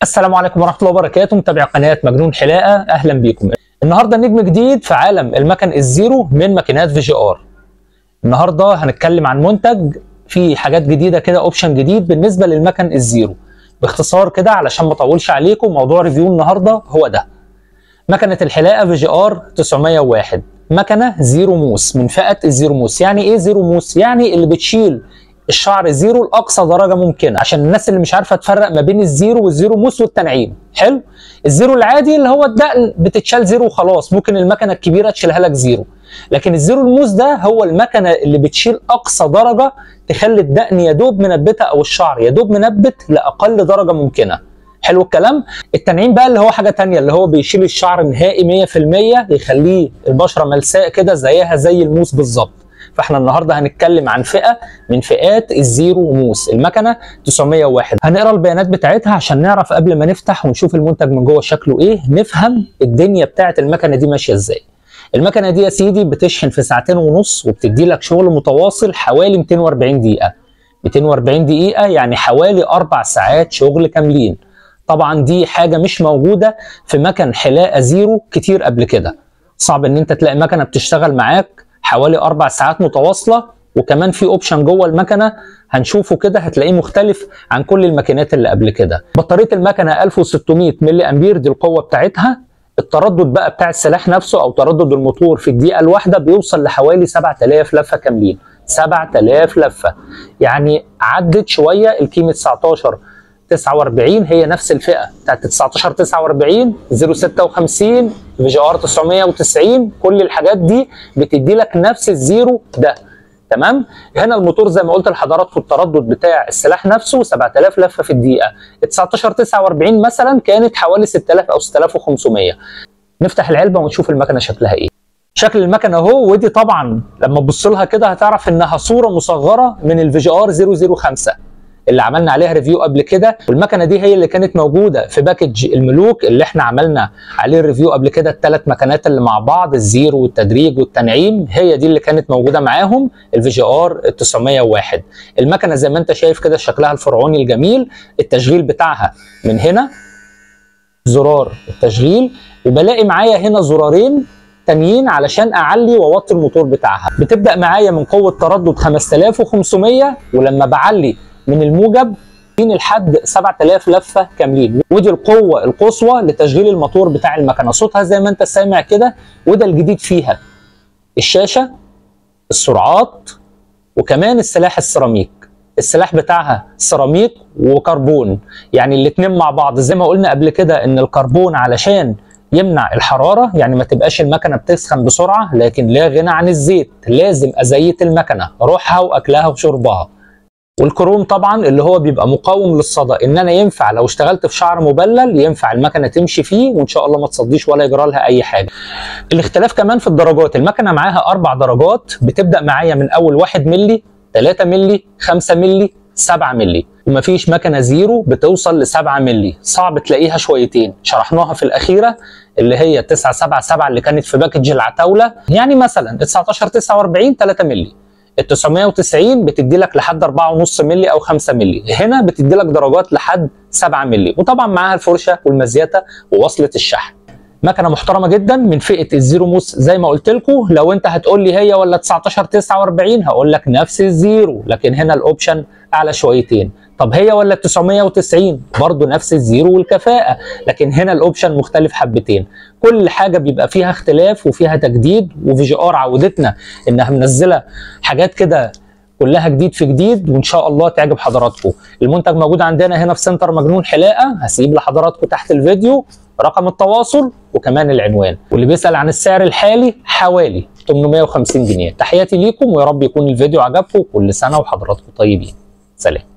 السلام عليكم ورحمة الله وبركاته. متابعي قناة مجنون حلاقة، أهلا بيكم. النهارده نجم جديد في عالم المكن الزيرو من ماكينات VGR. النهارده هنتكلم عن منتج فيه حاجات جديدة كده، اوبشن جديد بالنسبة للمكن الزيرو. باختصار كده علشان ما اطولش عليكم، موضوع ريفيو النهارده هو ده. مكنة الحلاقة VGR 901، مكنة زيرو موس من فئة الزيرو موس. يعني ايه زيرو موس؟ يعني اللي بتشيل الشعر زيرو لاقصى درجه ممكنه، عشان الناس اللي مش عارفه تفرق ما بين الزيرو والزيرو موس والتنعيم. حلو. الزيرو العادي اللي هو الدقن بتتشال زيرو وخلاص، ممكن المكنه الكبيره تشيلها لك زيرو. لكن الزيرو الموس ده هو المكنه اللي بتشيل اقصى درجه تخلي الدقن يدوب منبته او الشعر يدوب منبت لاقل درجه ممكنه. حلو الكلام. التنعيم بقى اللي هو حاجه ثانيه، اللي هو بيشيل الشعر نهائي 100%، يخليه البشره ملساء كده زيها زي الموس بالظبط. فاحنا النهارده هنتكلم عن فئه من فئات الزيرو موس، المكنه 901. هنقرا البيانات بتاعتها عشان نعرف قبل ما نفتح ونشوف المنتج من جوه شكله ايه، نفهم الدنيا بتاعت المكنه دي ماشيه ازاي. المكنه دي يا سيدي بتشحن في 2.5 ساعات، وبتدي لك شغل متواصل حوالي 240 دقيقه. 240 دقيقه يعني حوالي 4 ساعات شغل كاملين. طبعا دي حاجه مش موجوده في مكن حلاقه زيرو كتير قبل كده. صعب ان انت تلاقي مكنه بتشتغل معاك حوالي 4 ساعات متواصله، وكمان في اوبشن جوه المكنه هنشوفه كده هتلاقيه مختلف عن كل الماكينات اللي قبل كده. بطاريه المكنه 1600 ملي امبير، دي القوه بتاعتها. التردد بقى بتاع السلاح نفسه او تردد الموتور في الدقيقه الواحده بيوصل لحوالي 7000 لفه كاملين. 7000 لفه يعني عدت شويه الكيمه 1949، هي نفس الفئه بتاعت 1949 056 VGR 990. كل الحاجات دي بتدي لك نفس الزيرو ده. تمام. هنا الموتور زي ما قلت لحضراتكم التردد بتاع السلاح نفسه 7000 لفه في الدقيقه. 1949 مثلا كانت حوالي 6000 او 6500. نفتح العلبه ونشوف المكنه شكلها ايه. شكل المكنه اهو، ودي طبعا لما تبص لها كده هتعرف انها صوره مصغره من الVGR 005 اللي عملنا عليها ريفيو قبل كده. والمكنه دي هي اللي كانت موجوده في باكج الملوك اللي احنا عملنا عليه الريفيو قبل كده. الثلاث مكنات اللي مع بعض، الزيرو والتدريج والتنعيم، هي دي اللي كانت موجوده معاهم الVGR 901. المكنه زي ما انت شايف كده شكلها الفرعوني الجميل. التشغيل بتاعها من هنا زرار التشغيل، وبلاقي معايا هنا زرارين تانيين علشان اعلي واوطي الموتور بتاعها. بتبدا معايا من قوه تردد 5500، ولما بعلي من الموجب لحد 7000 لفه كاملين. ودي القوه القصوى لتشغيل الموتور بتاع المكنه. صوتها زي ما انت سامع كده. وده الجديد فيها الشاشه، السرعات، وكمان السلاح السيراميك. السلاح بتاعها سيراميك وكربون، يعني الاتنين مع بعض. زي ما قلنا قبل كده ان الكربون علشان يمنع الحراره، يعني ما تبقاش المكنه بتسخن بسرعه، لكن لا غنى عن الزيت. لازم ازيت المكنه روحها واكلها وشربها. والكروم طبعا اللي هو بيبقى مقاوم للصدى، ان انا ينفع لو اشتغلت في شعر مبلل ينفع المكنه تمشي فيه وان شاء الله ما تصديش ولا يجرى لها اي حاجه. الاختلاف كمان في الدرجات. المكنه معاها 4 درجات، بتبدا معايا من اول 1 مللي، 3 مللي، 5 مللي، 7 مللي. ومفيش مكنه زيرو بتوصل ل 7 مللي، صعب تلاقيها شويتين. شرحناها في الاخيره اللي هي 977 اللي كانت في باكج العتاوله. يعني مثلا 1949 3 مللي، ال 990 بتدي لك لحد 4.5 مللي او 5 مللي. هنا بتدي لك درجات لحد 7 مللي، وطبعا معاها الفرشه والمزيته ووصله الشحن. مكنه محترمه جدا من فئه الزيرو موس. زي ما قلت لكم، لو انت هتقول لي هي ولا 1949 هقول لك نفس الزيرو، لكن هنا الاوبشن اعلى شويتين. طب هي ولا 990 برضه نفس الزيرو والكفاءه، لكن هنا الاوبشن مختلف حبتين. كل حاجه بيبقى فيها اختلاف وفيها تجديد، وVGR عودتنا انها منزله حاجات كده كلها جديد في جديد، وان شاء الله تعجب حضراتكم. المنتج موجود عندنا هنا في سنتر مجنون حلاقه. هسيب لحضراتكم تحت الفيديو رقم التواصل وكمان العنوان. واللي بيسأل عن السعر الحالي حوالي 850 جنيه. تحياتي ليكم ويا رب يكون الفيديو عجبكم. كل سنه وحضراتكم طيبين. سلام.